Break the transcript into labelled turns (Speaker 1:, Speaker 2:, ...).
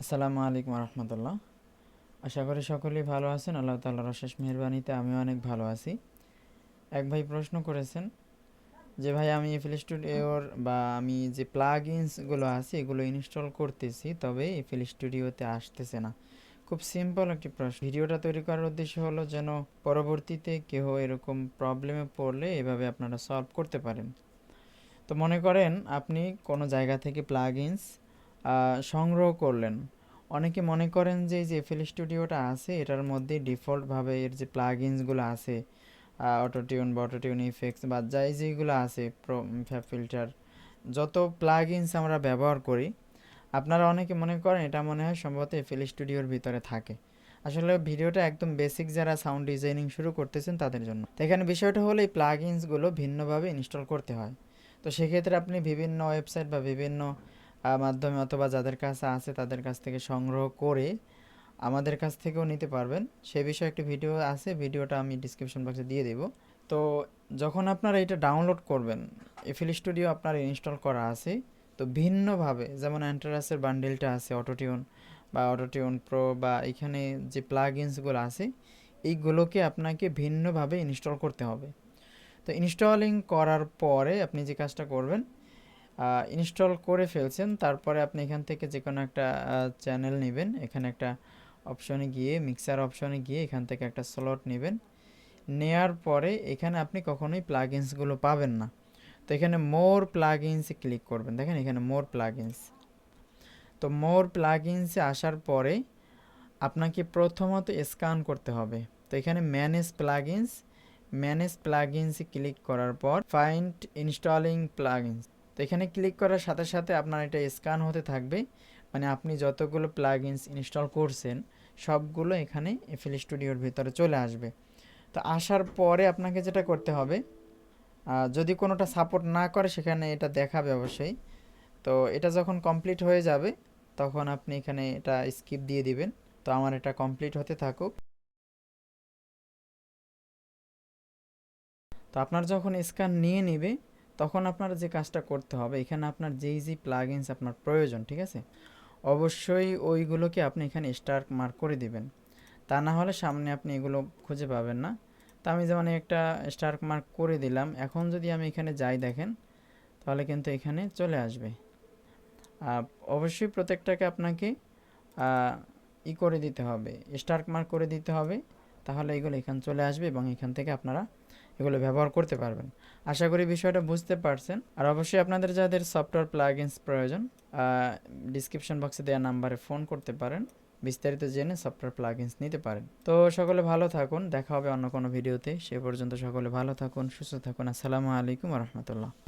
Speaker 1: আসসালামু আলাইকুম রহমতুল্লাহ। আশা করি সকলেই ভালো আছেন। আল্লাহ তাআলার অশেষ মেহেরবানিতে আমিও অনেক ভালো আছি। এক ভাই প্রশ্ন করেছেন যে ভাই আমি এফএল স্টুডিওর বা আমি যে প্লাগ ইনসগুলো আছে এগুলো ইনস্টল করতেছি, তবে এফএল স্টুডিওতে আসতেছে না। খুব সিম্পল একটি প্রশ্ন। ভিডিওটা তৈরি করার উদ্দেশ্য হলো যেন পরবর্তীতে কেউ এরকম প্রবলেমে পড়লে এভাবে আপনারা সলভ করতে পারেন। তো মনে করেন আপনি কোনো জায়গা থেকে প্লাগ ইনস সংগ্রহ করলেন। অনেকে মনে করেন যে এই যে এফএল স্টুডিওটা আছে এটার মধ্যে ডিফল্টভাবে এর যে প্লাগ ইনসগুলো আছে, অটোটিউন বা অটোটিউন ইফেক্টস বা যাই যেগুলো আছে, ফিল্টার, যত প্লাগ ইনস আমরা ব্যবহার করি, আপনারা অনেকে মনে করেন এটা মনে হয় সম্ভবত এফএল স্টুডিওর ভিতরে থাকে। আসলে ভিডিওটা একদম বেসিক যারা সাউন্ড ডিজাইনিং শুরু করতেছেন তাদের জন্য। তো এখানে বিষয়টা হলো এই প্লাগ ইনসগুলো ভিন্নভাবে ইনস্টল করতে হয়। তো সেক্ষেত্রে আপনি বিভিন্ন ওয়েবসাইট বা বিভিন্ন মাধ্যমে অথবা যাদের কাছে আছে তাদের কাছ থেকে সংগ্রহ করে আমাদের কাছ থেকেও নিতে পারবেন। সে বিষয়ে একটি ভিডিও আছে, ভিডিওটা আমি ডিসক্রিপশন বক্সে দিয়ে দেব। তো যখন আপনারা এটা ডাউনলোড করবেন, এফএল স্টুডিও আপনার ইনস্টল করা আছে, তো ভিন্নভাবে যেমন অ্যান্টারাসের বান্ডেলটা আছে, অটোটিউন বা অটোটিউন প্রো বা এখানে যে প্লাগ ইনসগুলো আছে এইগুলোকে আপনাকে ভিন্নভাবে ইনস্টল করতে হবে। তো ইনস্টলিং করার পরে আপনি যে কাজটা করবেন, ইনস্টল করে ফেলছেন, তারপরে আপনি এখান থেকে যে কোনো একটা চ্যানেল নেবেন। এখানে একটা অপশনে গিয়ে মিক্সার অপশনে গিয়ে এখান থেকে একটা স্লট নেবেন। নেয়ার পরে এখানে আপনি কখনোই প্লাগইনসগুলো পাবেন না। তো এখানে মোর প্লাগইনসে ক্লিক করবেন। দেখেন এখানে মোর প্লাগইনস। তো মোর প্লাগইনসে আসার পরে আপনাকে প্রথমত স্ক্যান করতে হবে। তো এখানে ম্যানেজ প্লাগইনসে ক্লিক করার পর ফাইন্ড ইনস্টলিং প্লাগইনস। তো এখানে ক্লিক করার সাথে সাথে আপনার এটা স্ক্যান হতে থাকবে, মানে আপনি যতগুলো প্লাগইনস ইনস্টল করছেন সবগুলো এখানে এফএল স্টুডিওর ভিতরে চলে আসবে। তো আসার পরে আপনাকে যেটা করতে হবে, যদি কোনোটা সাপোর্ট না করে সেখানে এটা দেখাবে অবশ্যই। তো এটা যখন কমপ্লিট হয়ে যাবে তখন আপনি এখানে এটা স্কিপ দিয়ে দিবেন। তো আমার এটা কমপ্লিট হতে থাকুক। তো আপনার যখন স্ক্যান নিয়ে নেবে তখন আপনার যে কাজটা করতে হবে, এখানে আপনার যেই প্লাগইনস আপনার প্রয়োজন, ঠিক আছে, অবশ্যই ওইগুলোকে আপনি এখানে স্টার মার্ক করে দিবেন। তা না হলে সামনে আপনি এগুলো খুঁজে পাবেন না। তো আমি যেমন একটা স্টার মার্ক করে দিলাম। এখন যদি আমি এখানে যাই দেখেন তাহলে কিন্তু এখানে চলে আসবে। অবশ্যই প্রত্যেকটাকে আপনাকে করে দিতে হবে, স্টার মার্ক করে দিতে হবে, তাহলে এগুলো এখানে চলে আসবে এবং এখান থেকে আপনারা এগুলো ব্যবহার করতে পারবেন। আশা করি বিষয়টা বুঝতে পারছেন। আর অবশ্যই আপনাদের যাদের সফটওয়্যার প্লাগইনস প্রয়োজন, ডিসক্রিপশন বক্সে দেওয়া নাম্বারে ফোন করতে পারেন, বিস্তারিত জেনে সফটওয়্যার প্লাগইনস নিতে পারেন। তো সকলে ভালো থাকুন, দেখা হবে অন্য কোনো ভিডিওতে। সে পর্যন্ত সকলে ভালো থাকুন, সুস্থ থাকুন। আসসালামু আলাইকুম রহমতুল্লাহ।